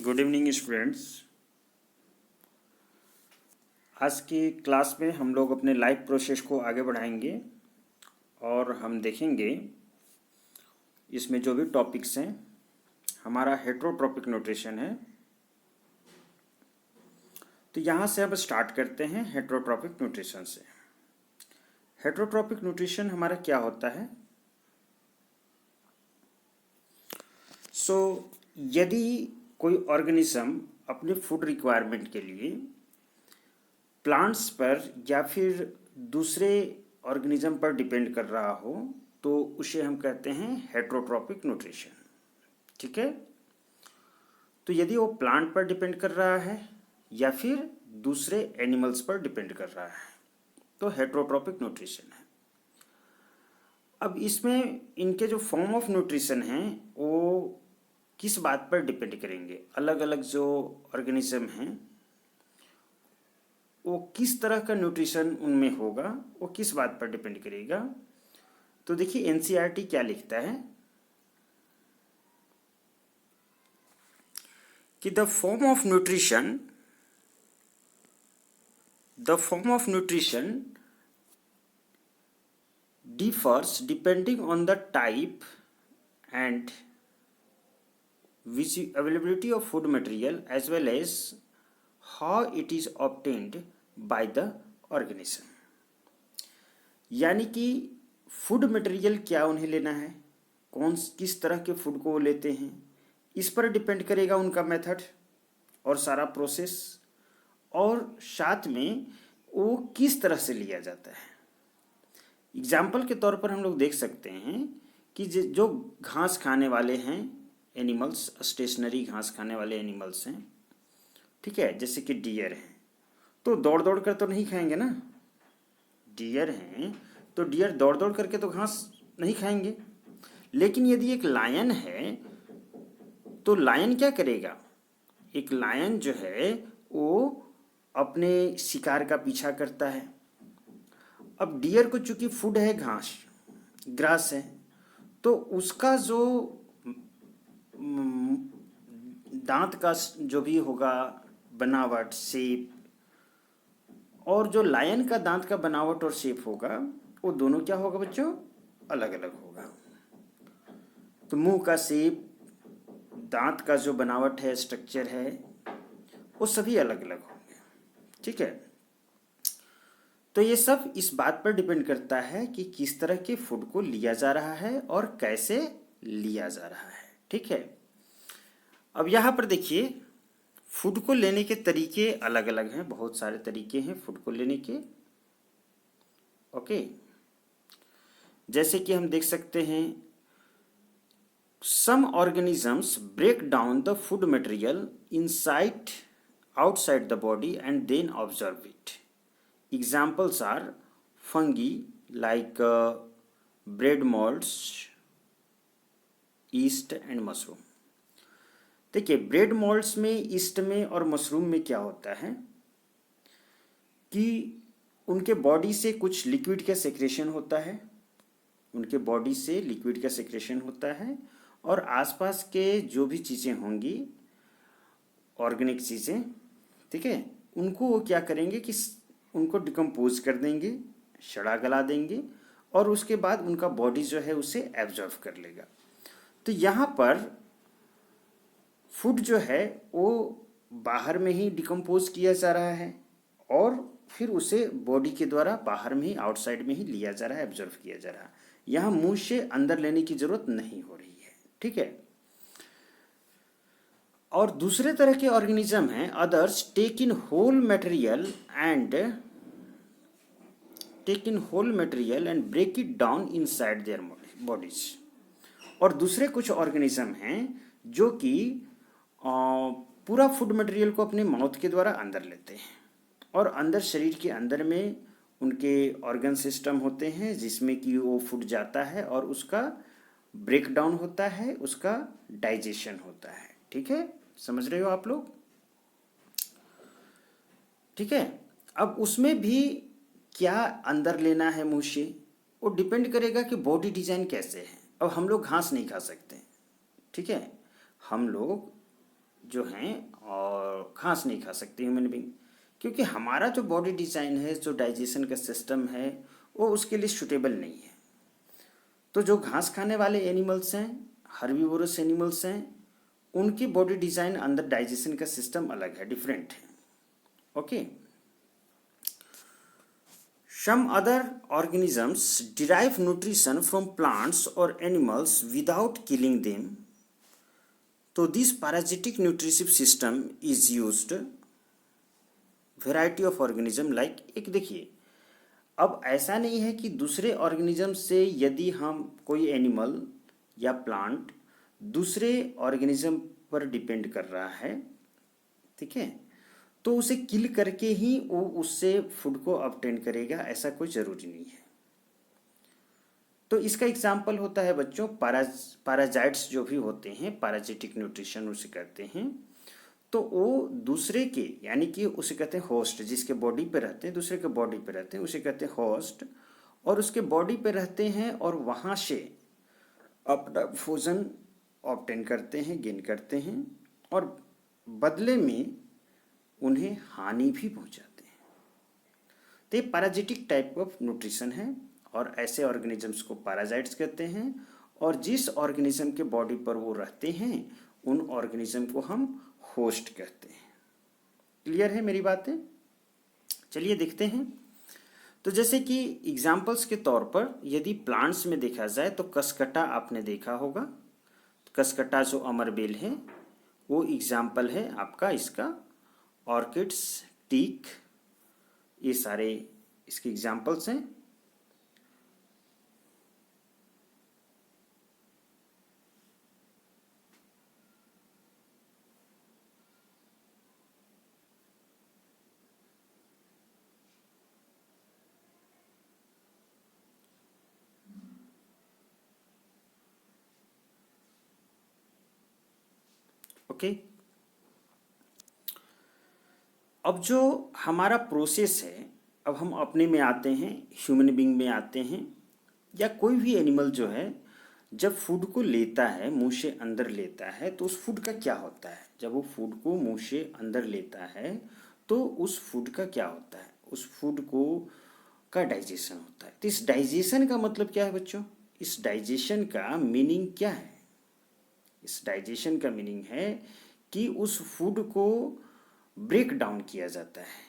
Good evening students. आज की class में हम लोग अपने लाइफ प्रोसेस को आगे बढ़ाएंगे और हम देखेंगे इसमें जो भी टॉपिक्स हैं। हमारा हेटरोट्रॉपिक न्यूट्रिशन है, तो यहाँ से अब स्टार्ट करते हैं हेटरोट्रॉपिक न्यूट्रिशन से। हेटरोट्रॉपिक न्यूट्रिशन हमारा क्या होता है? यदि कोई ऑर्गेनिज्म अपने फूड रिक्वायरमेंट के लिए प्लांट्स पर या फिर दूसरे ऑर्गेनिज्म पर डिपेंड कर रहा हो तो उसे हम कहते हैं हेटरोट्रॉपिक न्यूट्रिशन। ठीक है, तो यदि वो प्लांट पर डिपेंड कर रहा है या फिर दूसरे एनिमल्स पर डिपेंड कर रहा है तो हेटरोट्रॉपिक न्यूट्रिशन है। अब इसमें इनके जो फॉर्म ऑफ न्यूट्रिशन हैं वो किस बात पर डिपेंड करेंगे? अलग अलग जो ऑर्गेनिज्म हैं वो किस तरह का न्यूट्रिशन उनमें होगा, वो किस बात पर डिपेंड करेगा। तो देखिए एनसीईआरटी क्या लिखता है कि the form of nutrition differs depending on the type and which availability of food material as well as how it is obtained by the organism। यानी कि फूड मटेरियल क्या उन्हें लेना है, किस तरह के फूड को वो लेते हैं, इस पर डिपेंड करेगा उनका मेथड और सारा प्रोसेस, और साथ में वो किस तरह से लिया जाता है। एग्जाम्पल के तौर पर हम लोग देख सकते हैं कि जो घास खाने वाले हैं एनिमल्स, स्टेशनरी घास खाने वाले एनिमल्स हैं, ठीक है, जैसे कि डियर हैं, तो दौड़ दौड़ कर तो नहीं खाएंगे ना। डियर हैं तो डियर दौड़ दौड़ करके तो घास नहीं खाएंगे। लेकिन यदि एक लायन है तो लायन क्या करेगा? एक लायन जो है वो अपने शिकार का पीछा करता है। अब डियर को चूंकि फूड है ग्रास है, तो उसका जो दांत का जो भी होगा बनावट, शेप, और जो लायन का दांत का बनावट और शेप होगा वो दोनों क्या होगा बच्चों? अलग अलग होगा। तो मुंह का शेप, दांत का जो बनावट है, स्ट्रक्चर है, वो सभी अलग अलग होंगे। ठीक है, तो ये सब इस बात पर डिपेंड करता है कि किस तरह के फूड को लिया जा रहा है और कैसे लिया जा रहा है। ठीक है, अब यहाँ पर देखिए फूड को लेने के तरीके अलग अलग हैं, बहुत सारे तरीके हैं फूड को लेने के। ओके, जैसे कि हम देख सकते हैं some organisms break down the food material inside outside the body and then absorb it. Examples are fungi like bread molds, yeast and mushroom। देखिए ब्रेड मोल्ड्स में, ईस्ट में और मशरूम में क्या होता है कि उनके बॉडी से कुछ लिक्विड का सेक्रेशन होता है, और आसपास के जो भी चीज़ें होंगी ऑर्गेनिक चीज़ें, ठीक है, उनको वो क्या करेंगे कि उनको डिकम्पोज कर देंगे, सड़ा गला देंगे, और उसके बाद उनका बॉडी जो है उसे एब्जॉर्व कर लेगा। तो यहाँ पर फूड जो है वो बाहर में ही डिकम्पोज किया जा रहा है और फिर उसे बॉडी के द्वारा बाहर में ही, आउटसाइड में ही लिया जा रहा है, एब्जॉर्व किया जा रहा है। यहाँ मुंह से अंदर लेने की जरूरत नहीं हो रही है। ठीक है, और दूसरे तरह के ऑर्गेनिज्म हैं others take in whole material and break it down inside their bodies. और दूसरे कुछ ऑर्गेनिज्म हैं जो कि पूरा फूड मटेरियल को अपने माउथ के द्वारा अंदर लेते हैं, और अंदर शरीर के अंदर में उनके ऑर्गन सिस्टम होते हैं जिसमें कि वो फूड जाता है और उसका ब्रेक डाउन होता है, उसका डाइजेशन होता है। ठीक है, समझ रहे हो आप लोग? ठीक है, अब उसमें भी क्या अंदर लेना है मुंह से, वो डिपेंड करेगा कि बॉडी डिजाइन कैसे है। अब हम लोग घास नहीं खा सकते, ठीक है, हम लोग जो हैं और घास नहीं खा सकते ह्यूमन बींग, क्योंकि हमारा जो बॉडी डिज़ाइन है, जो डाइजेशन का सिस्टम है, वो उसके लिए सूटेबल नहीं है। तो जो घास खाने वाले एनिमल्स हैं, हर्बीवोरस एनिमल्स हैं, उनकी बॉडी डिज़ाइन अंदर डाइजेशन का सिस्टम अलग है, डिफरेंट है। Okay. Some other organisms derive nutrition from plants or animals without killing them. So this parasitic nutritive system is used variety of organism like, एक देखिए, अब ऐसा नहीं है कि दूसरे ऑर्गेनिज्म से यदि हम कोई एनिमल या प्लांट दूसरे ऑर्गेनिज्म पर डिपेंड कर रहा है, ठीक है, तो उसे किल करके ही वो उससे फूड को ऑब्टेन करेगा, ऐसा कोई ज़रूरी नहीं है। तो इसका एग्जाम्पल होता है बच्चों पैराजाइट्स जो भी होते हैं, पैराजिटिक न्यूट्रिशन उसे कहते हैं। तो वो दूसरे के, यानी कि उसे कहते हैं होस्ट, जिसके बॉडी पे रहते हैं, दूसरे के बॉडी पे रहते हैं, उसे कहते हैं होस्ट, और उसके बॉडी पे रहते हैं और वहाँ से अपना भोजन ऑब्टेन करते हैं, गेन करते हैं, और बदले में उन्हें हानि भी पहुंचाते हैं। तो ये पैराजिटिक टाइप ऑफ न्यूट्रिशन है, और ऐसे ऑर्गेनिजम्स को पैराजाइट्स कहते हैं, और जिस ऑर्गेनिज्म के बॉडी पर वो रहते हैं उन ऑर्गेनिज्म को हम होस्ट कहते हैं। क्लियर है मेरी बातें? चलिए देखते हैं। तो जैसे कि एग्जाम्पल्स के तौर पर यदि प्लांट्स में देखा जाए तो कसकटा आपने देखा होगा। कसकटा जो अमरबेल है वो एग्जाम्पल है आपका इसका। ऑर्किड्स, टीक, ये सारे इसके एग्जाम्पल्स हैं। ओके। अब जो हमारा प्रोसेस है, अब हम अपने में आते हैं, ह्यूमन बीइंग में आते हैं, या कोई भी एनिमल जो है जब फूड को लेता है, मुंह से अंदर लेता है, तो उस फूड का क्या होता है? जब वो फूड को मुंह से अंदर लेता है तो उस फूड का क्या होता है? उस फूड को का डाइजेशन होता है। तो इस डाइजेशन का मतलब क्या है बच्चों? इस डाइजेशन का मीनिंग क्या है? इस डाइजेशन का मीनिंग है कि उस फूड को ब्रेक डाउन किया जाता है।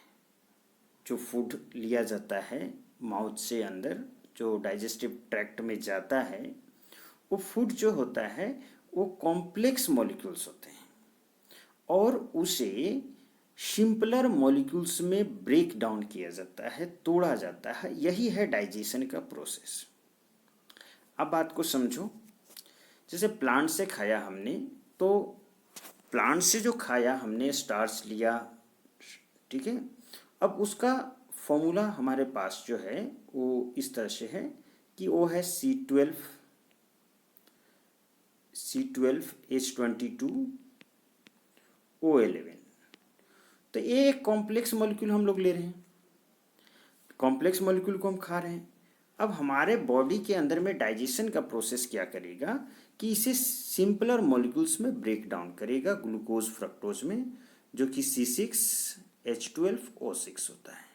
जो फूड लिया जाता है माउथ से अंदर, जो डाइजेस्टिव ट्रैक्ट में जाता है, वो फूड जो होता है वो कॉम्प्लेक्स मॉलिक्यूल्स होते हैं, और उसे सिंपलर मॉलिक्यूल्स में ब्रेक डाउन किया जाता है, तोड़ा जाता है। यही है डाइजेशन का प्रोसेस। अब बात को समझो। जैसे प्लांट से खाया हमने, तो प्लांट से जो खाया हमने, स्टार्च लिया, ठीक है, अब उसका फॉर्मूला हमारे पास जो है वो इस तरह से है कि वो है C12H22O11। तो ये एक कॉम्प्लेक्स मॉलिक्यूल हम लोग ले रहे हैं, कॉम्प्लेक्स मॉलिक्यूल को हम खा रहे हैं। अब हमारे बॉडी के अंदर में डाइजेशन का प्रोसेस क्या करेगा कि इसे सिंपलर मॉलिक्यूल्स में ब्रेक डाउन करेगा, ग्लूकोज फ्रक्टोज में, जो कि C6H12O6 होता है।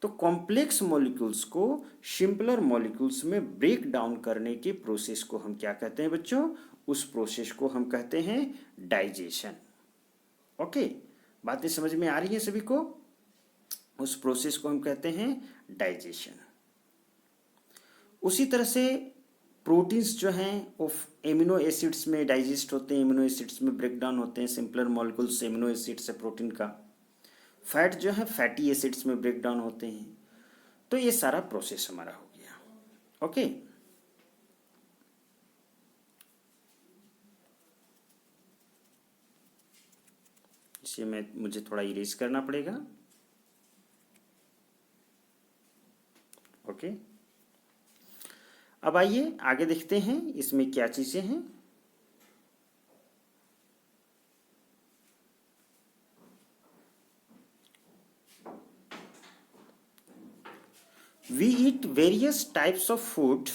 तो कॉम्प्लेक्स मॉलिक्यूल्स को सिंपलर मॉलिक्यूल्स में ब्रेक डाउन करने के प्रोसेस को हम क्या कहते हैं बच्चों? उस प्रोसेस को हम कहते हैं डाइजेशन। ओके, बातें समझ में आ रही हैं सभी को? उस प्रोसेस को हम कहते हैं डाइजेशन। उसी तरह से प्रोटीन्स जो हैं वो एमिनो एसिड्स में डाइजेस्ट होते हैं, एमिनो एसिड्स में ब्रेक डाउन होते हैं, सिंपलर मॉलिक्यूल्स एमिनो एसिड्स है प्रोटीन का। फैट जो है फैटी एसिड्स में ब्रेक डाउन होते हैं। तो ये सारा प्रोसेस हमारा हो गया। ओके, इसे मुझे थोड़ा इरेज करना पड़ेगा। ओके, अब आइए आगे देखते हैं इसमें क्या चीजें हैं। We eat various types of food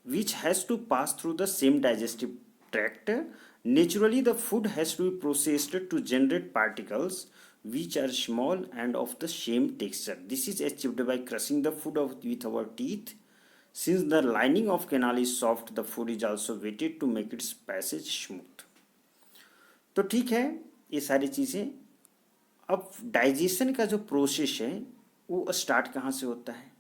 which has to pass through the same digestive tract. Naturally, the food has to be processed to generate particles which are small and of the same texture. This is achieved by crushing the food with our teeth. Since the lining of canal is soft, the food is also wetted to make its passage smooth. तो ठीक है, ये सारी चीज़ें। अब digestion का जो process है वो स्टार्ट कहाँ से होता है?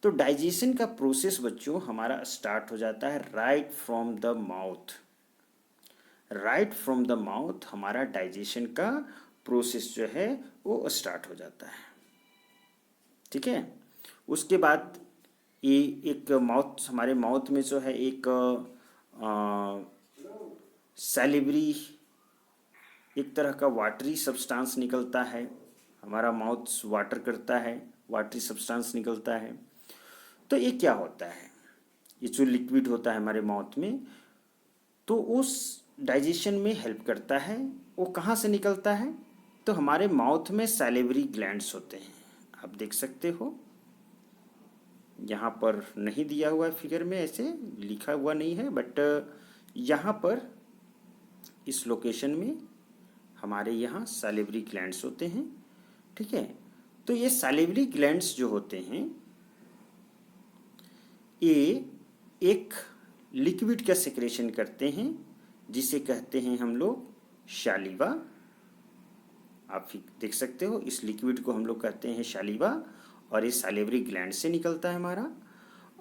तो डाइजेशन का प्रोसेस बच्चों हमारा स्टार्ट हो जाता है right from the mouth. Right from the mouth हमारा डाइजेशन का प्रोसेस जो है वो स्टार्ट हो जाता है। ठीक है, उसके बाद ये एक माउथ, हमारे माउथ में जो है एक सैलिवरी, एक तरह का वाटरी सब्सटेंस निकलता है। हमारा माउथ वाटर करता है, वाटरी सब्सटेंस निकलता है। तो ये क्या होता है? ये जो लिक्विड होता है हमारे माउथ में, तो उस डाइजेशन में हेल्प करता है। वो कहाँ से निकलता है? तो हमारे माउथ में सैलिवरी ग्लैंड्स होते हैं, आप देख सकते हो। यहाँ पर नहीं दिया हुआ है फिगर में, ऐसे लिखा हुआ नहीं है, बट यहाँ पर इस लोकेशन में हमारे यहाँ सैलिवरी ग्लैंड्स होते हैं। ठीक है, तो ये सैलिवरी ग्लैंड्स जो होते हैं ये एक लिक्विड का सेक्रेशन करते हैं जिसे कहते हैं हम लोग शालिवा। आप देख सकते हो इस लिक्विड को हम लोग कहते हैं शालिवा, और ये सैलिवरी ग्लैंड से निकलता है हमारा।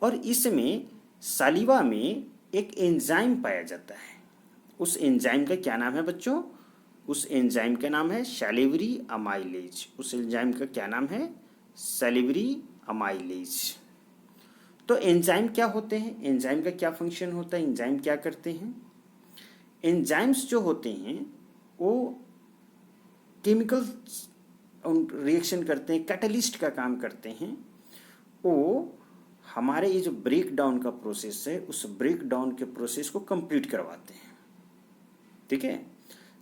और इसमें सालिवा में एक एंजाइम पाया जाता है। उस एंजाइम का क्या नाम है बच्चों? उस एंजाइम का नाम है सैलिवरी अमाइलेज। उस एंजाइम का क्या नाम है? Salivary amylase. तो एंजाइम क्या होते हैं? एंजाइम का क्या फंक्शन होता है? एंजाइम क्या करते हैं? एंजाइम्स जो होते हैं वो केमिकल रिएक्शन करते हैं, कैटलिस्ट का काम करते हैं। वो हमारे ये जो ब्रेक डाउन का प्रोसेस है उस ब्रेक डाउन के प्रोसेस को कंप्लीट करवाते हैं। ठीक है,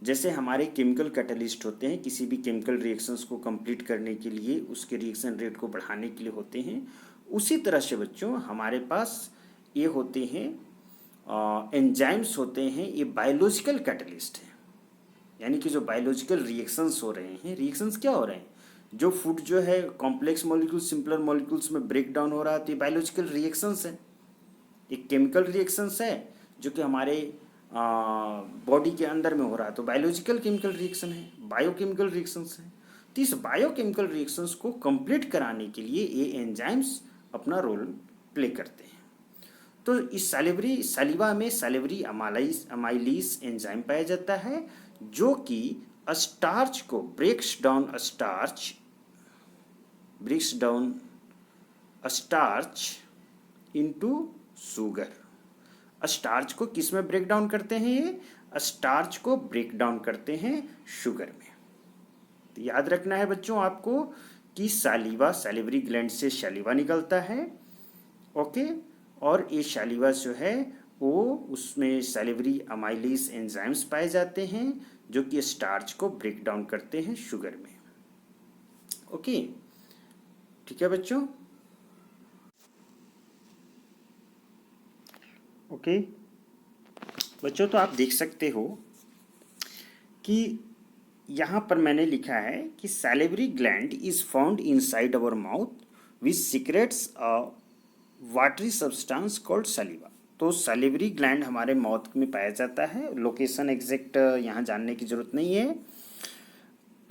जैसे हमारे केमिकल कैटलिस्ट होते हैं किसी भी केमिकल रिएक्शंस को कंप्लीट करने के लिए, उसके रिएक्शन रेट को बढ़ाने के लिए होते हैं, उसी तरह से बच्चों हमारे पास ये होते हैं एंजाइम्स होते हैं। ये बायोलॉजिकल कैटलिस्ट है, यानी कि जो बायोलॉजिकल रिएक्शंस हो रहे हैं, रिएक्शंस क्या हो रहे हैं? जो फूड जो है कॉम्प्लेक्स मॉलिक्यूल्स सिंपलर मॉलिक्यूल्स में ब्रेक डाउन हो रहा है, तो ये बायोलॉजिकल रिएक्शंस है। एक केमिकल रिएक्शंस है जो कि हमारे बॉडी के अंदर में हो रहा है, तो बायोलॉजिकल केमिकल रिएक्शन है, बायोकेमिकल रिएक्शंस है। तो इस बायोकेमिकल रिएक्शंस को कंप्लीट कराने के लिए ये एंजाइम्स अपना रोल प्ले करते हैं। तो इस सैलिवा में सैलिवरी अमाइलेज एंजाइम पाया जाता है जो कि स्टार्च को breaks down starch into sugar. Starch को किस में ब्रेक डाउन करते हैं? ये स्टार्च को ब्रेक डाउन करते हैं शुगर में। तो याद रखना है बच्चों आपको कि सैलिवा, सैलिवरी ग्लैंड से सैलिवा निकलता है। ओके, और ये सैलिवा जो है वो उसमें सैलिवरी अमाइलेज एंजाइम्स पाए जाते हैं जो कि स्टार्च को ब्रेक डाउन करते हैं शुगर में। ओके, ठीक है बच्चों। ओके बच्चों, तो आप देख सकते हो कि यहाँ पर मैंने लिखा है कि salivary gland is found inside our mouth which secretes a watery substance called saliva. तो सैलिवरी ग्लैंड हमारे माउथ में पाया जाता है। लोकेशन एग्जैक्ट यहाँ जानने की ज़रूरत नहीं है,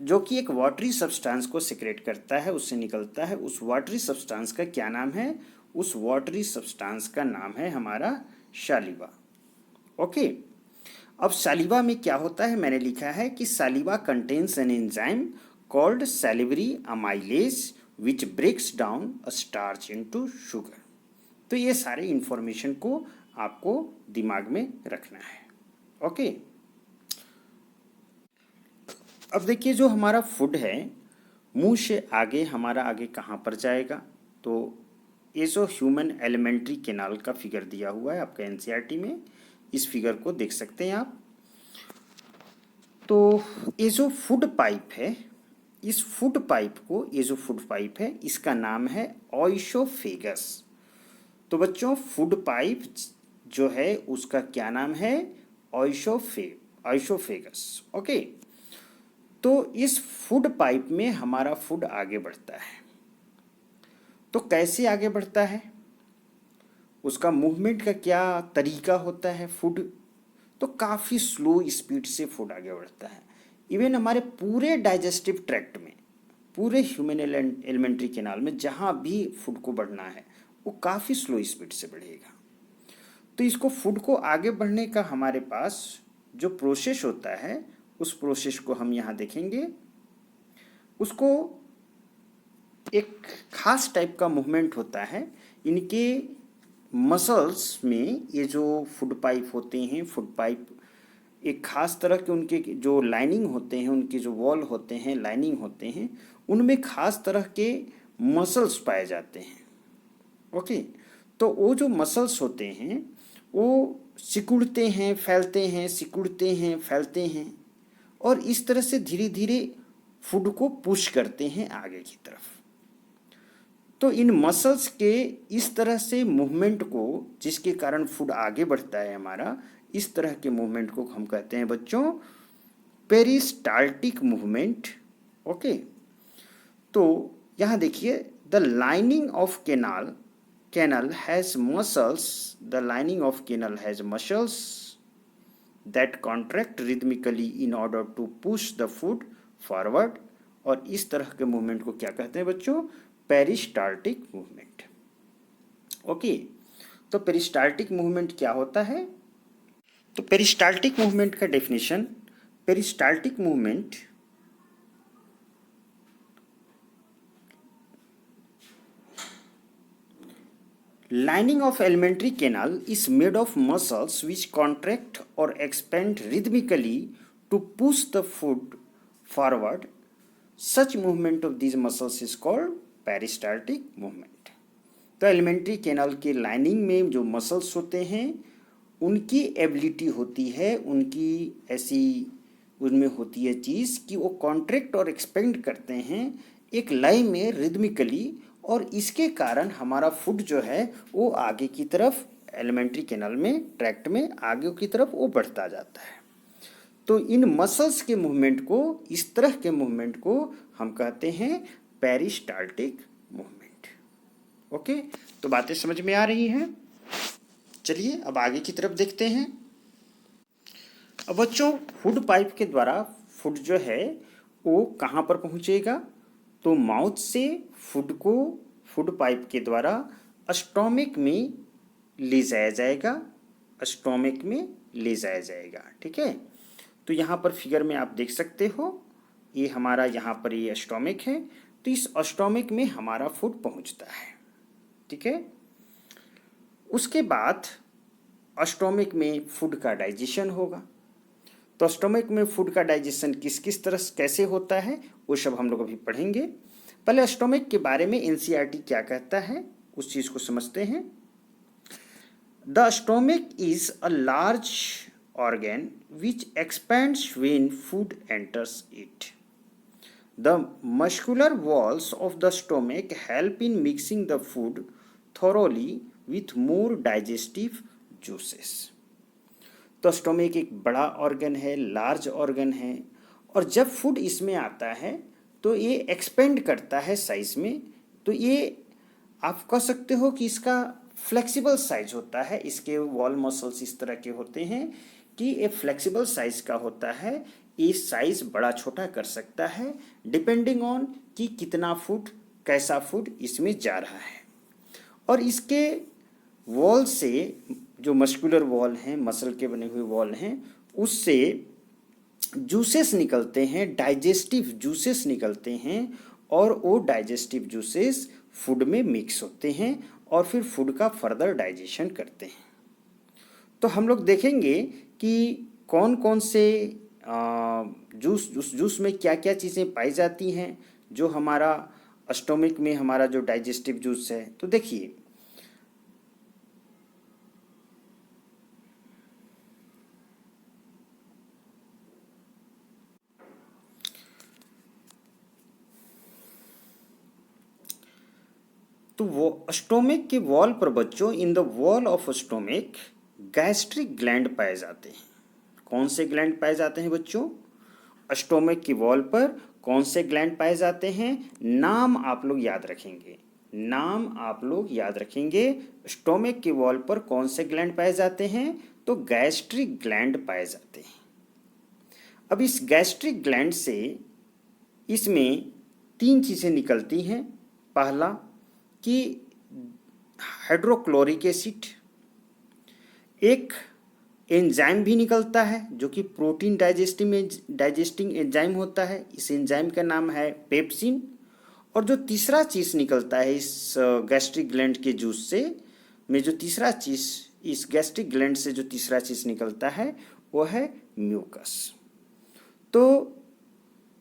जो कि एक वाटरी सब्सटेंस को सिक्रेट करता है, उससे निकलता है। उस वाटरी सब्सटेंस का क्या नाम है? उस वाटरी सब्सटेंस का नाम है हमारा सैलिवा। ओके, अब सैलिवा में क्या होता है? मैंने लिखा है कि saliva contains an enzyme called salivary amylase which breaks down a starch into sugar. तो ये सारे इंफॉर्मेशन को आपको दिमाग में रखना है। ओके, अब देखिए जो हमारा फूड है मुंह से आगे हमारा आगे कहाँ पर जाएगा? तो ये जो ह्यूमन एलिमेंट्री कैनाल का फिगर दिया हुआ है आपका एनसीईआरटी में, इस फिगर को देख सकते हैं आप। तो ये जो फूड पाइप है, इस फूड पाइप को, ये जो फूड पाइप है इसका नाम है ओइसोफेगस। तो बच्चों फूड पाइप जो है उसका क्या नाम है, ऑइसोफेगस। ओके, तो इस फूड पाइप में हमारा फूड आगे बढ़ता है। तो कैसे आगे बढ़ता है, उसका मूवमेंट का क्या तरीका होता है फूड, तो काफ़ी स्लो स्पीड से फूड आगे बढ़ता है। इवन हमारे पूरे डाइजेस्टिव ट्रैक्ट में, पूरे ह्यूमन एलिमेंट्री कैनाल में जहाँ भी फूड को बढ़ना है वो काफ़ी स्लो स्पीड से बढ़ेगा। तो इसको फूड को आगे बढ़ने का हमारे पास जो प्रोसेस होता है, उस प्रोसेस को हम यहाँ देखेंगे। उसको एक खास टाइप का मूवमेंट होता है। इनके मसल्स में ये जो फूड पाइप होते हैं, फूड पाइप एक खास तरह के उनके जो लाइनिंग होते हैं, उनके जो वॉल होते हैं, लाइनिंग होते हैं, उनमें खास तरह के मसल्स पाए जाते हैं। ओके, तो वो जो मसल्स होते हैं वो सिकुड़ते हैं, फैलते हैं, सिकुड़ते हैं, फैलते हैं, और इस तरह से धीरे धीरे फूड को पुश करते हैं आगे की तरफ। तो इन मसल्स के इस तरह से मूवमेंट को, जिसके कारण फूड आगे बढ़ता है हमारा, इस तरह के मूवमेंट को हम कहते हैं बच्चों पेरिस्टाल्टिक मूवमेंट। ओके, तो यहाँ देखिए, the lining of canal has muscles, the lining of canal has muscles that contract rhythmically in order to push the food forward. और इस तरह के मूवमेंट को क्या कहते हैं बच्चों, पेरिस्टाल्टिक मूवमेंट। ओके, तो पेरिस्टाल्टिक मूवमेंट क्या होता है, तो पेरिस्टाल्टिक मूवमेंट का definition, peristaltic movement lining of alimentary canal is made of muscles which contract or expand rhythmically to push the food forward. Such movement of these muscles is called peristaltic movement. तो alimentary canal के lining में जो muscles होते हैं उनकी ability होती है, उनकी ऐसी उनमें होती है चीज़ कि वो कॉन्ट्रैक्ट और एक्सपेंड करते हैं एक लय में रिदमिकली, और इसके कारण हमारा फूड जो है वो आगे की तरफ एलिमेंट्री कैनाल में, ट्रैक्ट में आगे की तरफ वो बढ़ता जाता है। तो इन मसल्स के मूवमेंट को, इस तरह के मूवमेंट को हम कहते हैं पेरिस्टाल्टिक मूवमेंट। ओके, तो बातें समझ में आ रही हैं। चलिए अब आगे की तरफ देखते हैं। अब बच्चों, फूड पाइप के द्वारा फूड जो है वो कहाँ पर पहुँचेगा, तो माउथ से फूड को फूड पाइप के द्वारा स्टोमिक में ले जाया जाएगा, स्टोमिक में ले जाया जाएगा। ठीक है, तो यहाँ पर फिगर में आप देख सकते हो, ये हमारा यहाँ पर ये स्टोमिक है, तो इस स्टोमिक में हमारा फूड पहुँचता है। ठीक है, उसके बाद स्टोमिक में फूड का डाइजेशन होगा। तो स्टोमिक में फूड का डाइजेशन किस किस तरह कैसे होता है वो सब हम लोग अभी पढ़ेंगे। पहले स्टोमिक के बारे में एनसीईआरटी क्या कहता है उस चीज़ को समझते हैं। The stomach is a large organ which expands when food enters it. The muscular walls of the stomach help in mixing the food thoroughly with more digestive juices. तो स्टोमिक एक बड़ा ऑर्गन है, लार्ज ऑर्गन है, और जब food इसमें आता है तो ये एक्सपेंड करता है साइज में। तो ये आप कह सकते हो कि इसका फ्लेक्सिबल साइज होता है, इसके वॉल मसल्स इस तरह के होते हैं कि ये फ्लेक्सिबल साइज का होता है। ये साइज बड़ा छोटा कर सकता है डिपेंडिंग ऑन कि कितना फूड, कैसा फूड इसमें जा रहा है। और इसके वॉल से, जो मस्कुलर वॉल हैं, मसल के बने हुए वॉल हैं, उससे जूसेस निकलते हैं, डाइजेस्टिव जूसेस निकलते हैं, और वो डाइजेस्टिव जूसेस फूड में मिक्स होते हैं और फिर फूड का फर्दर डाइजेशन करते हैं। तो हम लोग देखेंगे कि कौन कौन से जूस में क्या क्या चीज़ें पाई जाती हैं जो हमारा स्टोमिक में हमारा जो डाइजेस्टिव जूस है। तो देखिए, तो वो स्टोमिक के वॉल पर बच्चों, in the wall of stomach gastric gland पाए जाते हैं। कौन से ग्लैंड पाए जाते हैं बच्चों? स्टोमक की वॉल पर कौन से ग्लैंड पाए जाते हैं? नाम आप लोग याद रखेंगे, नाम आप लोग याद रखेंगे। स्टोमक की वॉल पर कौन से ग्लैंड पाए जाते हैं? तो गैस्ट्रिक ग्लैंड पाए जाते हैं। अब इस गैस्ट्रिक ग्लैंड से इसमें 3 चीज़ें निकलती हैं। पहला कि हाइड्रोक्लोरिक एसिड, एक एंजाइम भी निकलता है जो कि प्रोटीन डाइजेस्टिंग एंजाइम होता है। इस एंजाइम का नाम है पेप्सिन। और जो तीसरा चीज़ निकलता है इस गैस्ट्रिक ग्लैंड के जूस से में, जो तीसरा चीज़ इस गैस्ट्रिक ग्लैंड से जो तीसरा चीज़ निकलता है वो है म्यूकस। तो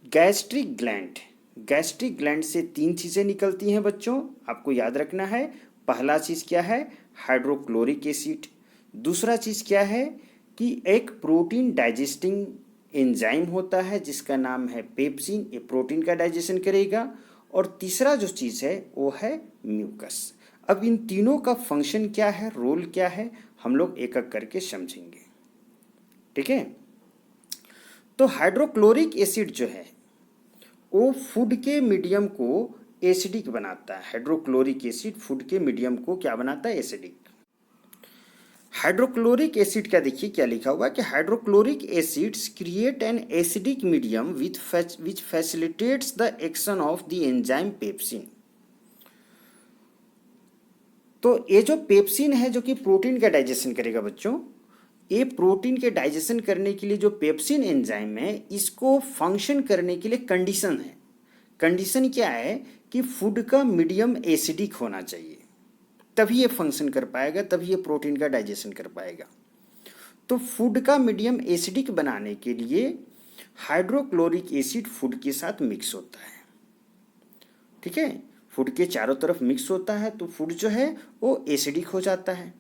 गैस्ट्रिक ग्लैंड से 3 चीज़ें निकलती हैं बच्चों, आपको याद रखना है। पहला चीज़ क्या है? Hydrochloric acid. दूसरा चीज़ क्या है कि एक प्रोटीन डाइजेस्टिंग एंजाइम होता है जिसका नाम है पेप्सिन, ये प्रोटीन का डाइजेशन करेगा। और तीसरा जो चीज़ है वो है म्यूकस। अब इन तीनों का फंक्शन क्या है, रोल क्या है, हम लोग एक एक करके समझेंगे, ठीक है। तो हाइड्रोक्लोरिक एसिड जो है वो फूड के मीडियम को एसिडिक बनाता है। हाइड्रोक्लोरिक एसिड फूड के मीडियम को क्या बनाता है? एसिडिक। हाइड्रोक्लोरिक एसिड का देखिए क्या लिखा हुआ है कि hydrochloric acids create an acidic medium which facilitates the action of the enzyme pepsin. तो ये जो पेप्सिन है जो कि प्रोटीन का डाइजेशन करेगा बच्चों, ये प्रोटीन के डाइजेशन करने के लिए जो पेप्सिन एंजाइम है इसको फंक्शन करने के लिए कंडीशन है। कंडीशन क्या है कि फूड का मीडियम एसिडिक होना चाहिए, तभी ये फंक्शन कर पाएगा, तभी ये प्रोटीन का डाइजेशन कर पाएगा। तो फूड का मीडियम एसिडिक बनाने के लिए हाइड्रोक्लोरिक एसिड फूड के साथ मिक्स होता है, ठीक है। फूड के चारों तरफ मिक्स होता है तो फूड जो है वो एसिडिक हो जाता है।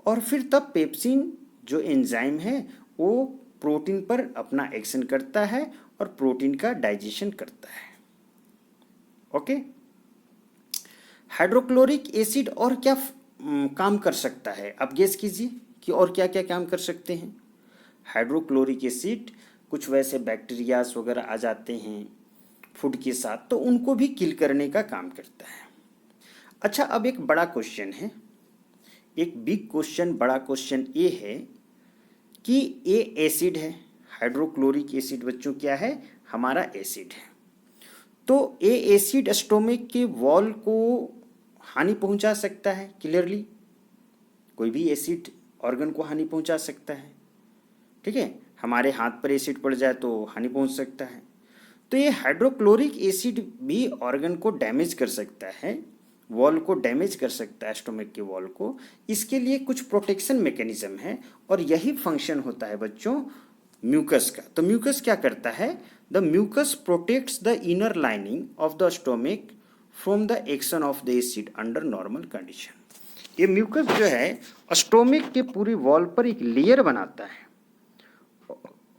और फिर तब पेप्सिन जो एंजाइम है वो प्रोटीन पर अपना एक्शन करता है और प्रोटीन का डाइजेशन करता है। ओके। हाइड्रोक्लोरिक एसिड और क्या काम कर सकता है? आप गेस कीजिए कि और क्या क्या काम कर सकते हैं। हाइड्रोक्लोरिक एसिड कुछ वैसे बैक्टीरियाज वगैरह आ जाते हैं फूड के साथ, तो उनको भी किल करने का काम करता है। अच्छा, अब एक बड़ा क्वेश्चन है, एक बिग क्वेश्चन, बड़ा क्वेश्चन ये है कि ये एसिड है, हाइड्रोक्लोरिक एसिड बच्चों क्या है? हमारा एसिड है। तो ये एसिड स्टोमक के वॉल को हानि पहुंचा सकता है। क्लियरली कोई भी एसिड ऑर्गन को हानि पहुंचा सकता है, ठीक है। हमारे हाथ पर एसिड पड़ जाए तो हानि पहुंच सकता है। तो ये हाइड्रोक्लोरिक एसिड भी ऑर्गन को डैमेज कर सकता है, वॉल को डैमेज कर सकता है, स्टोमक के वॉल को। इसके लिए कुछ प्रोटेक्शन मैकेनिज्म है और यही फंक्शन होता है बच्चों म्यूकस का। तो म्यूकस क्या करता है? The mucus protects the inner lining of the stomach from the action of the acid under normal condition. ये म्यूकस जो है स्टोमक के पूरी वॉल पर एक लेयर बनाता है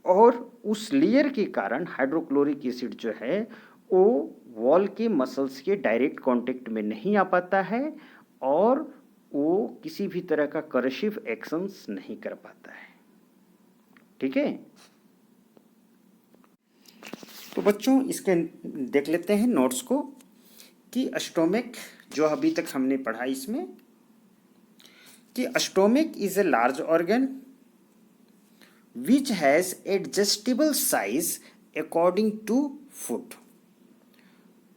और उस लेयर के कारण हाइड्रोक्लोरिक एसिड जो है वो वॉल के मसल्स के डायरेक्ट कांटेक्ट में नहीं आ पाता है और वो किसी भी तरह का करसिव एक्शंस नहीं कर पाता है, ठीक है। तो बच्चों इसके देख लेते हैं नोट्स को कि स्टोमक जो अभी तक हमने पढ़ा इसमें कि stomach is a large organ which has adjustable size according to food।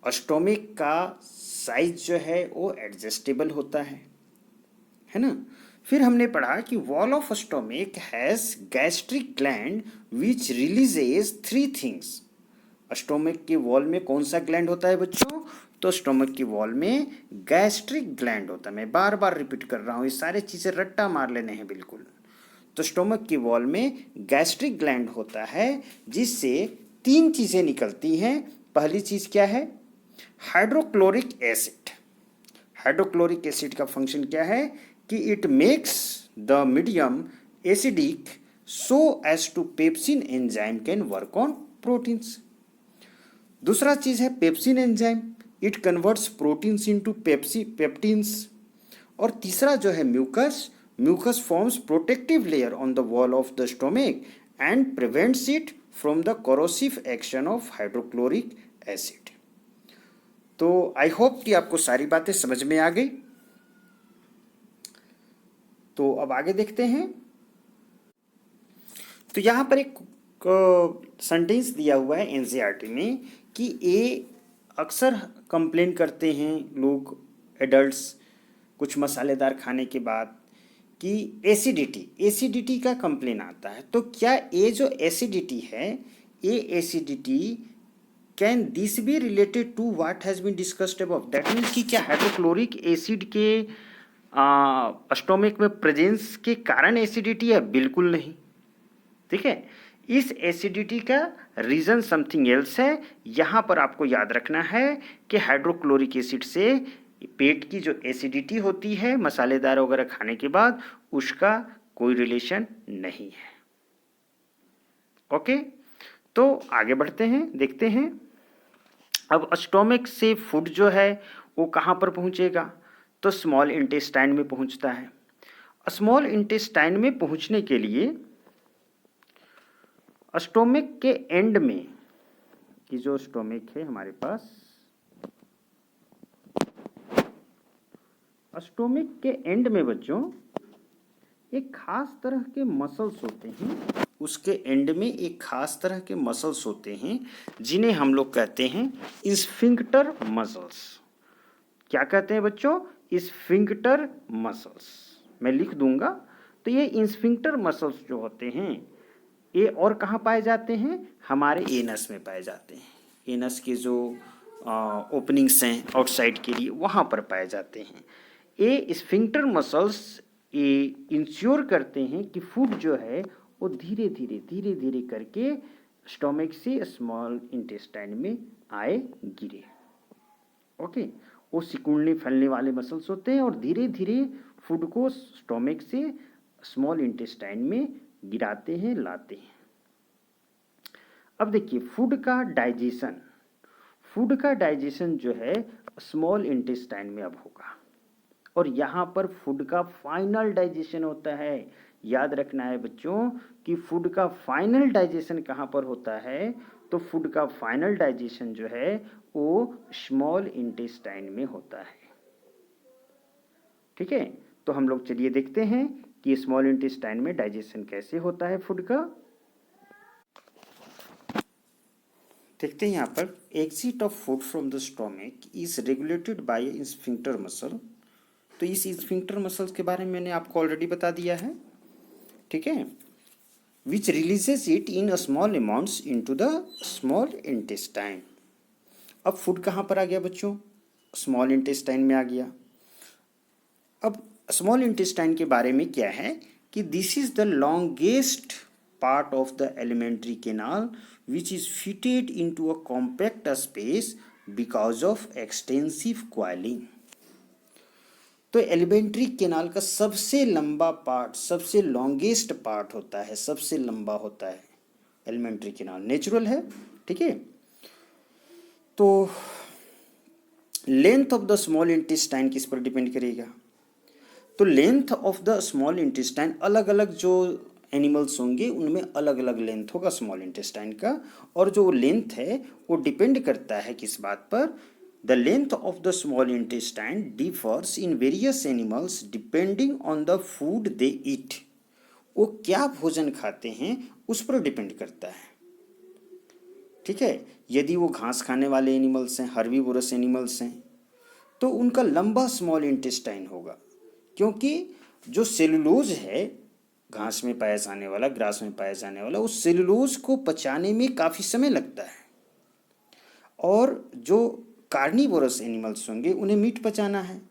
Stomach का साइज जो है वो एडजस्टेबल होता है ना। फिर हमने पढ़ा कि wall of stomach has gastric gland which releases 3 things. Stomach के वॉल में कौन सा ग्लैंड होता है बच्चों? तो स्टोमक की वॉल में गैस्ट्रिक ग्लैंड होता है। मैं बार बार रिपीट कर रहा हूँ, ये सारे चीज़ें रट्टा मार लेने हैं बिल्कुल। तो स्टोमक की वॉल में गैस्ट्रिक ग्लैंड होता है जिससे 3 चीज़ें निकलती हैं। पहली चीज़ क्या है? Hydrochloric acid. हाइड्रोक्लोरिक एसिड का फंक्शन क्या है कि it makes the medium acidic so as to pepsin enzyme can work on proteins. दूसरा चीज़ है pepsin enzyme, it converts proteins into peptones. और तीसरा जो है mucus, mucus forms protective layer on the wall of the stomach and prevents it from the corrosive action of hydrochloric acid. तो I hope कि आपको सारी बातें समझ में आ गई। तो अब आगे देखते हैं। तो यहाँ पर एक सेंटेंस दिया हुआ है एनसीईआरटी में कि ए अक्सर कंप्लेन करते हैं लोग, एडल्ट्स, कुछ मसालेदार खाने के बाद कि एसिडिटी का कंप्लेन आता है। तो क्या ये जो एसिडिटी है, ये acidity can this be related to what has been discussed above? That means कि क्या हाइड्रोक्लोरिक एसिड के स्टोमिक में प्रेजेंस के कारण एसिडिटी है? बिल्कुल नहीं। ठीक है, इस एसिडिटी का रीज़न समथिंग एल्स है। यहाँ पर आपको याद रखना है कि हाइड्रोक्लोरिक एसिड से पेट की जो एसिडिटी होती है मसालेदार वगैरह खाने के बाद, उसका कोई रिलेशन नहीं है। ओके, तो आगे बढ़ते हैं, देखते हैं। अब स्टोमिक से फूड जो है वो कहाँ पर पहुँचेगा? तो स्मॉल इंटेस्टाइन में पहुँचता है। स्मॉल इंटेस्टाइन में पहुँचने के लिए स्टोमिक के एंड में, कि जो स्टोमिक है हमारे पास, स्टोमिक के एंड में बच्चों एक खास तरह के मसल्स होते हैं। उसके एंड में एक खास तरह के मसल्स होते हैं जिन्हें हम लोग कहते हैं स्फिंक्टर मसल्स। क्या कहते हैं बच्चों? Sphincter muscles. मैं लिख दूंगा। तो ये स्फिंक्टर मसल्स जो होते हैं ये और कहाँ पाए जाते हैं? हमारे एनस में पाए जाते हैं। एनस के जो ओपनिंग्स हैं आउटसाइड के लिए, वहाँ पर पाए जाते हैं। ये स्फिंक्टर मसल्स ये इंश्योर करते हैं कि फूड जो है वो धीरे धीरे करके स्टोमिक से स्मॉल इंटेस्टाइन में आए, गिरे। ओके, वो सिकुड़ने फैलने वाले मसल्स होते हैं और धीरे धीरे फूड को स्टोमिक से स्मॉल इंटेस्टाइन में गिराते हैं, लाते हैं। अब देखिए, फूड का डाइजेशन जो है स्मॉल इंटेस्टाइन में अब होगा, और यहाँ पर फूड का फाइनल डाइजेशन होता है। याद रखना है बच्चों कि फूड का फाइनल डाइजेशन कहाँ पर होता है? तो फूड का फाइनल डाइजेशन जो है वो स्मॉल इंटेस्टाइन में होता है। ठीक है, तो हम लोग चलिए देखते हैं कि स्मॉल इंटेस्टाइन में डाइजेशन कैसे होता है फूड का। देखते हैं यहाँ पर, exit of food from the stomach is regulated by sphincter muscle. तो इस स्फिंक्टर मसल्स के बारे में मैंने आपको ऑलरेडी बता दिया है। ठीक है, which releases it in small amounts into the small intestine. अब फूड कहाँ पर आ गया बच्चों? स्मॉल इंटेस्टाइन में आ गया। अब स्मॉल इंटेस्टाइन के बारे में क्या है कि this is the longest part of the alimentary canal which is fitted into a compact space because of extensive coiling. तो एलिमेंट्री कैनाल का सबसे लंबा पार्ट, सबसे लॉन्गेस्ट पार्ट होता है, सबसे लंबा होता है एलिमेंट्री कैनाल। नेचुरल है। ठीक है, तो length of the small intestine किस पर डिपेंड करेगा? तो length of the small intestine, अलग अलग जो एनिमल्स होंगे उनमें अलग अलग लेंथ होगा स्मॉल इंटेस्टाइन का, और जो लेंथ है वो डिपेंड करता है किस बात पर? The length of the small intestine differs in various animals depending on the food they eat. वो क्या भोजन खाते हैं उस पर डिपेंड करता है। ठीक है, यदि वो घास खाने वाले एनिमल्स हैं, हर्बीवोरस एनिमल्स हैं, तो उनका लंबा स्मॉल इंटेस्टाइन होगा, क्योंकि जो सेलुलोज है घास में पाया जाने वाला, ग्रास में पाया जाने वाला, उस सेलुलोज को पचाने में काफ़ी समय लगता है। और जो कार्निवोरस एनिमल्स होंगे उन्हें मीट पचाना है,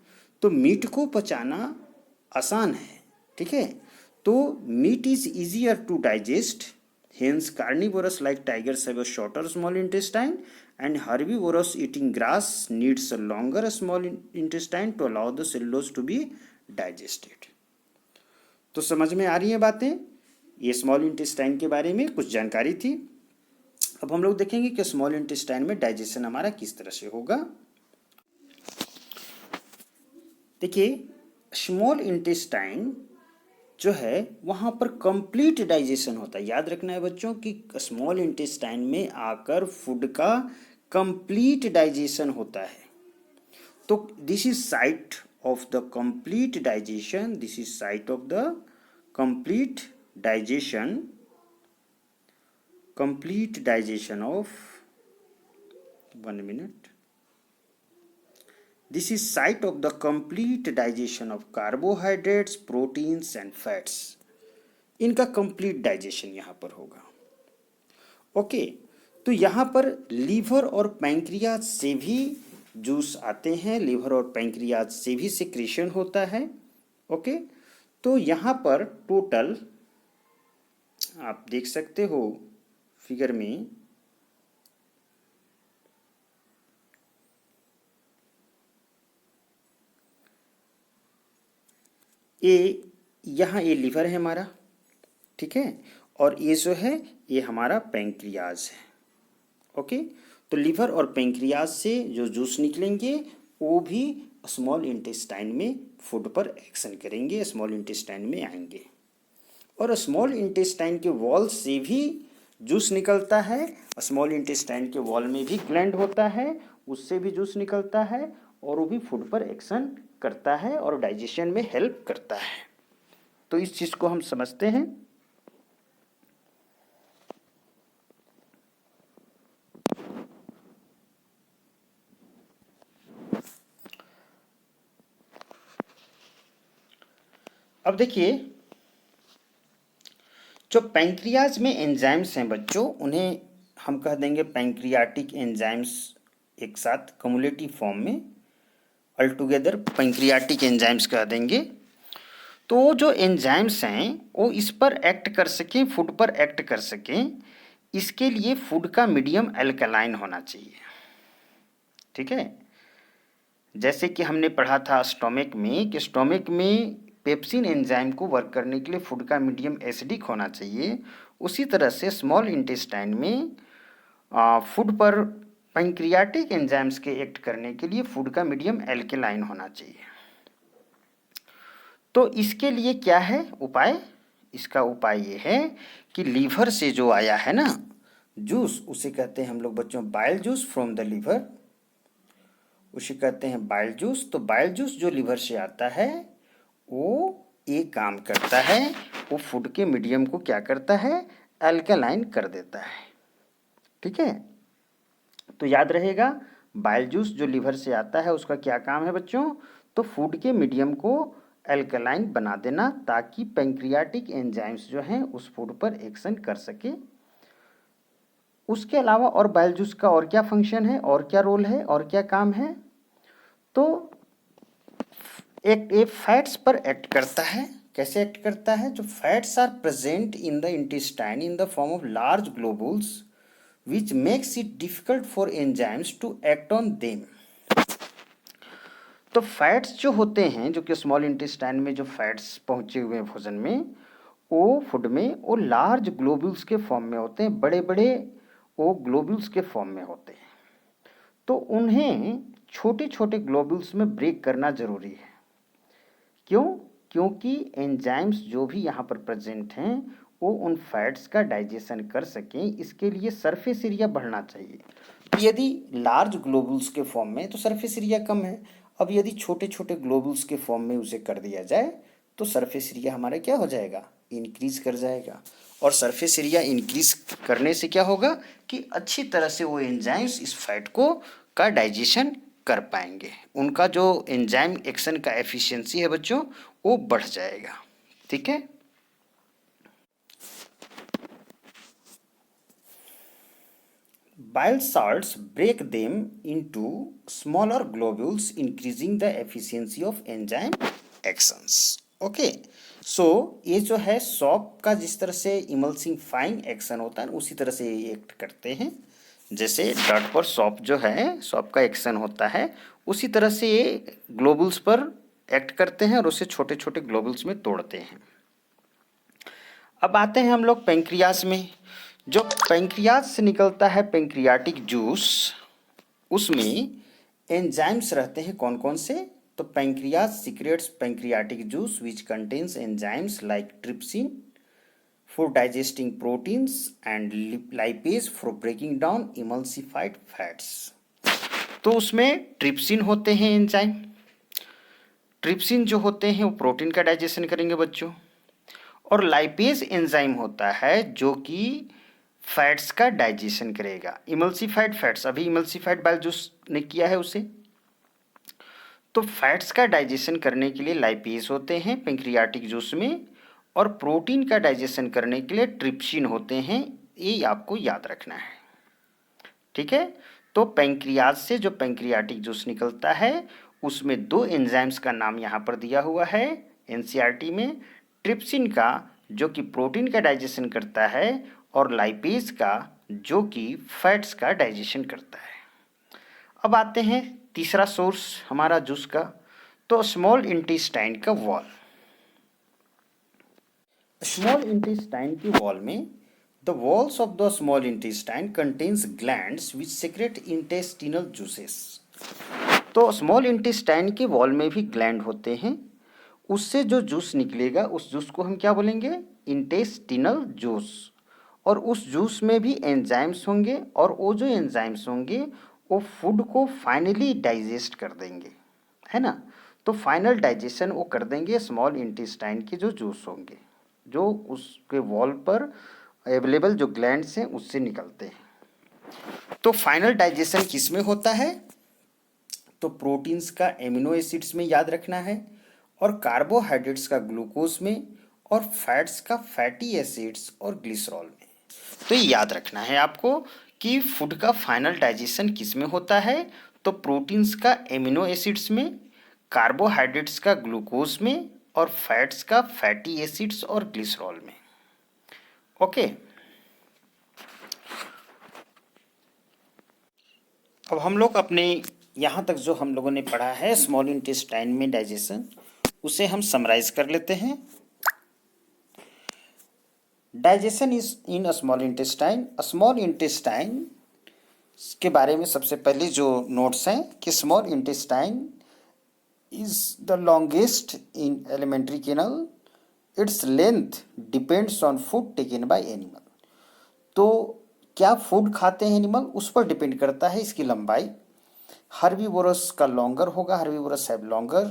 तो मीट को पचाना आसान है। ठीक है, तो meat is easier to digest, hence carnivorous like tigers have a shorter small intestine and herbivorous eating grass needs a longer small intestine to allow the cellulose to be digested। तो समझ में आ रही हैं बातें? ये स्मॉल इंटेस्टाइन के बारे में कुछ जानकारी थी। अब हम लोग देखेंगे कि स्मॉल इंटेस्टाइन में डाइजेशन हमारा किस तरह से होगा। देखिए, स्मॉल इंटेस्टाइन जो है वहाँ पर कंप्लीट डाइजेशन होता है। याद रखना है बच्चों कि स्मॉल इंटेस्टाइन में आकर फूड का कंप्लीट डाइजेशन होता है। तो this is site of the complete digestion, this is site of the complete digestion, complete digestion of 1 minute, this is site of the complete digestion of carbohydrates, proteins and fats। इनका complete digestion यहाँ पर होगा। Okay, तो यहाँ पर liver और pancreas से भी जूस आते हैं, लीवर और पैंक्रियाज से भी सिक्रीशन होता है। ओके, तो यहाँ पर टोटल आप देख सकते हो फिगर में, ये यहाँ ये लीवर है हमारा, ठीक है, और ये जो है ये हमारा पैंक्रियाज है। ओके, तो लीवर और पैंक्रियाज से जो जूस निकलेंगे वो भी स्मॉल इंटेस्टाइन में फूड पर एक्शन करेंगे, स्मॉल इंटेस्टाइन में आएंगे। और स्मॉल इंटेस्टाइन के वॉल से भी जूस निकलता है, स्मॉल इंटेस्टाइन के वॉल में भी ग्लैंड होता है, उससे भी जूस निकलता है और वो भी फूड पर एक्शन करता है और डाइजेशन में हेल्प करता है। तो इस चीज को हम समझते हैं। अब देखिए, जो पैंक्रियाज में एंजाइम्स हैं बच्चों, उन्हें हम कह देंगे पैंक्रियाटिक एंजाइम्स, एक साथ कम्युलेटिव फॉर्म में ऑल टुगेदर पैंक्रियाटिक एंजाइम्स कह देंगे। तो जो एंजाइम्स हैं वो इस पर एक्ट कर सकें, फूड पर एक्ट कर सकें, इसके लिए फूड का मीडियम अल्कलाइन होना चाहिए। ठीक है, जैसे कि हमने पढ़ा था स्टोमक में कि स्टोमक में पेप्सिन एंजाइम को वर्क करने के लिए फूड का मीडियम एसिडिक होना चाहिए, उसी तरह से स्मॉल इंटेस्टाइन में फूड पर पैंक्रियाटिक एंजाइम्स के एक्ट करने के लिए फूड का मीडियम एल्केलाइन होना चाहिए। तो इसके लिए क्या है उपाय? इसका उपाय ये है कि लीवर से जो आया है ना जूस, उसे कहते हैं हम लोग बच्चों bile juice from the liver, उसे कहते हैं बाइल जूस। तो बाइल जूस जो लीवर से आता है वो एक काम करता है, वो फूड के मीडियम को क्या करता है, अल्कलाइन कर देता है। ठीक है, तो याद रहेगा बाइल जूस जो लीवर से आता है उसका क्या काम है बच्चों, तो फूड के मीडियम को अल्कलाइन बना देना ताकि पैंक्रियाटिक एंजाइम्स जो हैं उस फूड पर एक्शन कर सके। उसके अलावा और बाइल जूस का और क्या फंक्शन है, और क्या रोल है, और क्या काम है, तो एक फैट्स पर एक्ट करता है। कैसे एक्ट करता है? जो fats are present in the intestine in the form of large globules which makes it difficult for enzymes to act on them। तो फैट्स जो होते हैं, जो कि स्मॉल इंटेस्टाइन में जो फैट्स पहुंचे हुए हैं भोजन में, वो फूड में वो लार्ज ग्लोब्यूल्स के फॉर्म में होते हैं, बड़े बड़े वो ग्लोब्यूल्स के फॉर्म में होते हैं। तो उन्हें छोटे छोटे ग्लोब्यूल्स में ब्रेक करना जरूरी है। क्यों? क्योंकि एंजाइम्स जो भी यहाँ पर प्रेजेंट हैं वो उन फैट्स का डाइजेशन कर सकें, इसके लिए सरफेस एरिया बढ़ना चाहिए। तो यदि लार्ज ग्लोबुल्स के फॉर्म में तो सरफेस एरिया कम है, अब यदि छोटे छोटे ग्लोबुल्स के फॉर्म में उसे कर दिया जाए तो सरफेस एरिया हमारा क्या हो जाएगा, इंक्रीज कर जाएगा। और सरफेस एरिया इंक्रीज करने से क्या होगा कि अच्छी तरह से वो एंजाइम्स इस फैट को का डाइजेशन कर पाएंगे, उनका जो एंजाइम एक्शन का एफिशिएंसी है बच्चों वो बढ़ जाएगा। ठीक है, bile salts break them into smaller globules increasing the efficiency of enzyme actions। Okay, so ये जो है सॉप का जिस तरह से इमल्सिफाइंग एक्शन होता है उसी तरह से ये एक्ट करते हैं। जैसे डॉट पर सॉप जो है, सॉप का एक्शन होता है, उसी तरह से ये ग्लोबुल्स पर एक्ट करते हैं और उसे छोटे छोटे ग्लोबुल्स में तोड़ते हैं। अब आते हैं हम लोग पैंक्रियास में। जो पैंक्रियास से निकलता है पैंक्रियाटिक जूस, उसमें एंजाइम्स रहते हैं कौन कौन से, तो pancreas secrets pancreatic juice which contains enzymes like trypsin for digesting proteins and lipase for breaking down emulsified fats। तो उसमें ट्रिप्सिन होते हैं एंजाइम। ट्रिप्सिन जो होते हैं वो प्रोटीन का डाइजेशन करेंगे बच्चों, और लाइपेज एंजाइम होता है जो कि फैट्स का डाइजेशन करेगा। इमल्सिफाइड फैट्स, अभी इमल्सिफाइड बाइल जूस ने किया है उसे। तो फैट्स का डाइजेशन करने के लिए लाइपेज होते हैं पैंक्रियाटिक जूस में, और प्रोटीन का डाइजेशन करने के लिए ट्रिप्सिन होते हैं। ये आपको याद रखना है, ठीक है। तो पैंक्रियाज से जो पैंक्रियाटिक जूस निकलता है उसमें दो एंजाइम्स का नाम यहाँ पर दिया हुआ है एनसीईआरटी में, ट्रिप्सिन का जो कि प्रोटीन का डाइजेशन करता है, और लाइपेज का जो कि फैट्स का डाइजेशन करता है। अब आते हैं तीसरा सोर्स हमारा जूस का, तो स्मॉल इंटेस्टाइन का वॉल। स्मॉल इंटेस्टाइन की वॉल में the walls of the small intestine contains glands which secrete intestinal juices. तो स्मॉल इंटेस्टाइन के वॉल में भी ग्लैंड होते हैं, उससे जो जूस निकलेगा उस जूस को हम क्या बोलेंगे, इंटेस्टिनल जूस। और उस जूस में भी एंजाइम्स होंगे, और वो जो एंजाइम्स होंगे वो फूड को फाइनली डाइजेस्ट कर देंगे, है ना। तो फाइनल डाइजेशन वो कर देंगे स्मॉल इंटेस्टाइन के जो जूस होंगे, जो उसके वॉल पर अवेलेबल जो ग्लैंड्स हैं उससे निकलते हैं। तो फाइनल डाइजेशन किस में होता है, तो प्रोटीन्स का एमिनो एसिड्स में याद रखना है, और कार्बोहाइड्रेट्स का ग्लूकोज में, और फैट्स का फैटी एसिड्स और ग्लिसरॉल में। तो ये याद रखना है आपको कि फूड का फाइनल डाइजेशन किस में होता है, तो प्रोटीन्स का एमिनो एसिड्स में, कार्बोहाइड्रेट्स का ग्लूकोज में, और फैट्स का फैटी एसिड्स और ग्लिसरॉल में। ओके, अब हम लोग अपने यहाँ तक जो हम लोगों ने पढ़ा है स्मॉल इंटेस्टाइन में डाइजेशन, उसे हम समराइज कर लेते हैं। Digestion is in small intestine. Small intestine के बारे में सबसे पहले जो नोट्स हैं कि small intestine is the longest in alimentary canal. Its length depends on food taken by animal. तो क्या फूड खाते हैं एनिमल उस पर डिपेंड करता है इसकी लंबाई। हर्बीवोरस का लॉन्गर होगा, herbivorous have longer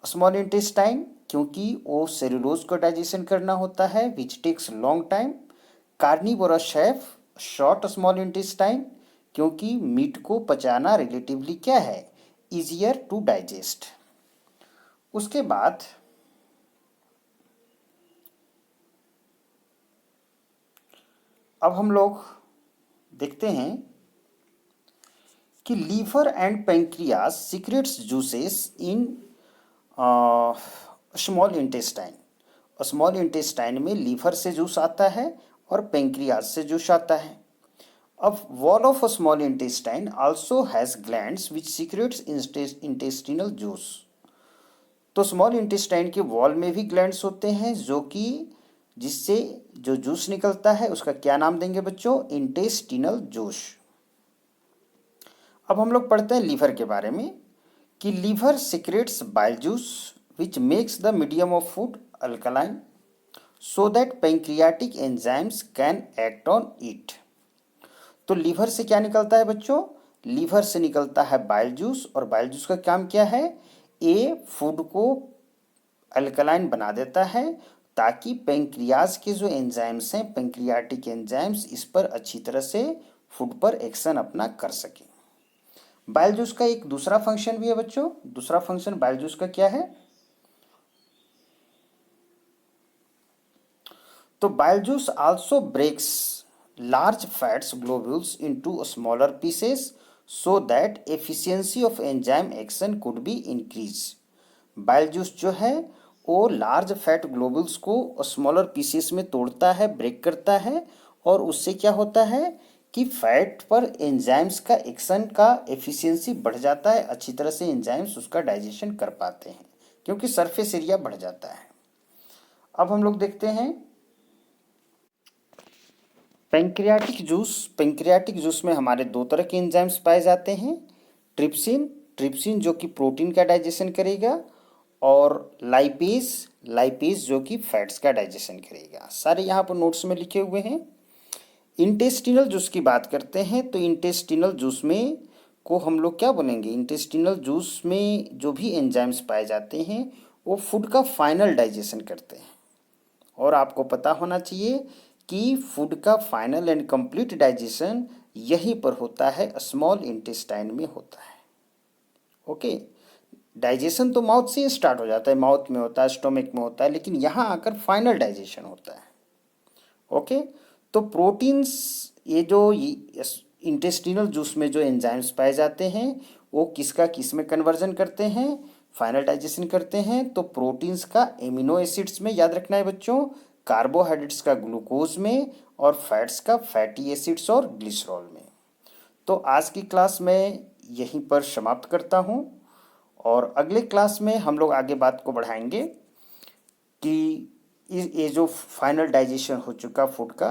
small intestine, क्योंकि वो सेलुलोज को डाइजेशन करना होता है which takes long time. Carnivorous have short small intestine, क्योंकि मीट को पचाना रिलेटिवली क्या है, इजियर टू डाइजेस्ट। उसके बाद अब हम लोग देखते हैं कि liver and pancreas secretes juices in small intestine. Small intestine में लीवर से जूस आता है और पैंक्रियास से जूस आता है। अब wall of a small intestine also has glands which secretes intestinal juice। तो स्मॉल इंटेस्टाइन के वॉल में भी ग्लैंड्स होते हैं जो कि जिससे जो जूस निकलता है उसका क्या नाम देंगे बच्चों, इंटेस्टिनल जूस। अब हम लोग पढ़ते हैं लीवर के बारे में कि liver secretes bile juice which makes the medium of food alkaline so that pancreatic enzymes can act on it. तो लीवर से क्या निकलता है बच्चों, लीवर से निकलता है बाइल जूस, और बाइल जूस का काम क्या है, ये फूड को अल्कलाइन बना देता है ताकि पैंक्रियाज के जो एंजाइम्स हैं, पैंक्रियाटिक एंजाइम्स, इस पर अच्छी तरह से फूड पर एक्शन अपना कर सके। बाइल जूस का एक दूसरा फंक्शन भी है बच्चों। दूसरा फंक्शन बाइल जूस का क्या है, तो bile juice also breaks large fats globules into smaller pieces so that efficiency of enzyme action could be increased। Bile juice जो है वो लार्ज फैट ग्लोबुल्स को स्मॉलर पीसेस में तोड़ता है, ब्रेक करता है, और उससे क्या होता है कि फैट पर एंजाइम्स का एक्शन का एफिशिएंसी बढ़ जाता है, अच्छी तरह से एंजाइम्स उसका डाइजेशन कर पाते हैं क्योंकि सरफेस एरिया बढ़ जाता है। अब हम लोग देखते हैं पैंक्रियाटिक जूस। पैंक्रियाटिक जूस में हमारे दो तरह के एंजाइम्स पाए जाते हैं, ट्रिप्सिन। ट्रिप्सिन जो कि प्रोटीन का डाइजेशन करेगा, और लाइपेज जो कि फैट्स का डाइजेशन करेगा। सारे यहाँ पर नोट्स में लिखे हुए हैं। इंटेस्टिनल जूस की बात करते हैं तो इंटेस्टिनल जूस में को हम लोग क्या बोलेंगे, इंटेस्टिनल जूस में जो भी एंजाइम्स पाए जाते हैं वो फूड का फाइनल डाइजेशन करते हैं। और आपको पता होना चाहिए कि फूड का फाइनल एंड कंप्लीट डाइजेशन यहीं पर होता है, स्मॉल इंटेस्टाइन में होता है। ओके, डाइजेशन तो माउथ से स्टार्ट हो जाता है, माउथ में होता है, स्टोमक में होता है, लेकिन यहाँ आकर फाइनल डाइजेशन होता है। ओके, तो प्रोटीन्स ये जो इंटेस्टिनल जूस में जो एंजाइम्स पाए जाते हैं वो किसका किस में कन्वर्जन करते हैं, फाइनल डाइजेशन करते हैं। तो प्रोटीन्स का एमिनो एसिड्स में याद रखना है बच्चों, कार्बोहाइड्रेट्स का ग्लूकोज में, और फैट्स का फैटी एसिड्स और ग्लिसरॉल में। तो आज की क्लास में यहीं पर समाप्त करता हूँ, और अगले क्लास में हम लोग आगे बात को बढ़ाएंगे कि ये जो फाइनल डाइजेशन हो चुका फूड का,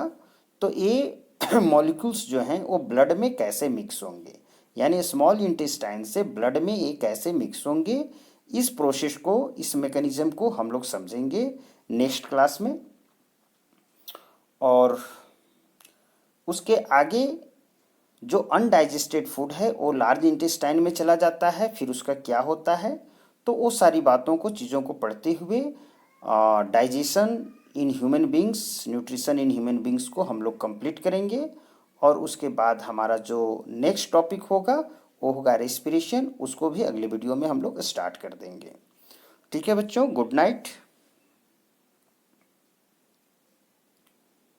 तो ये मॉलिक्यूल्स जो हैं वो ब्लड में कैसे मिक्स होंगे, यानी स्मॉल इंटेस्टाइन से ब्लड में ये कैसे मिक्स होंगे। इस प्रोसेस को, इस मैकेनिज्म को हम लोग समझेंगे नेक्स्ट क्लास में। और उसके आगे जो अनडाइजेस्टेड फूड है वो लार्ज इंटेस्टाइन में चला जाता है, फिर उसका क्या होता है, तो वो सारी बातों को, चीज़ों को पढ़ते हुए digestion in human beings, nutrition in human beings को हम लोग कंप्लीट करेंगे। और उसके बाद हमारा जो नेक्स्ट टॉपिक होगा वो होगा रेस्पिरेशन, उसको भी अगले वीडियो में हम लोग स्टार्ट कर देंगे। ठीक है बच्चों, गुड नाइट।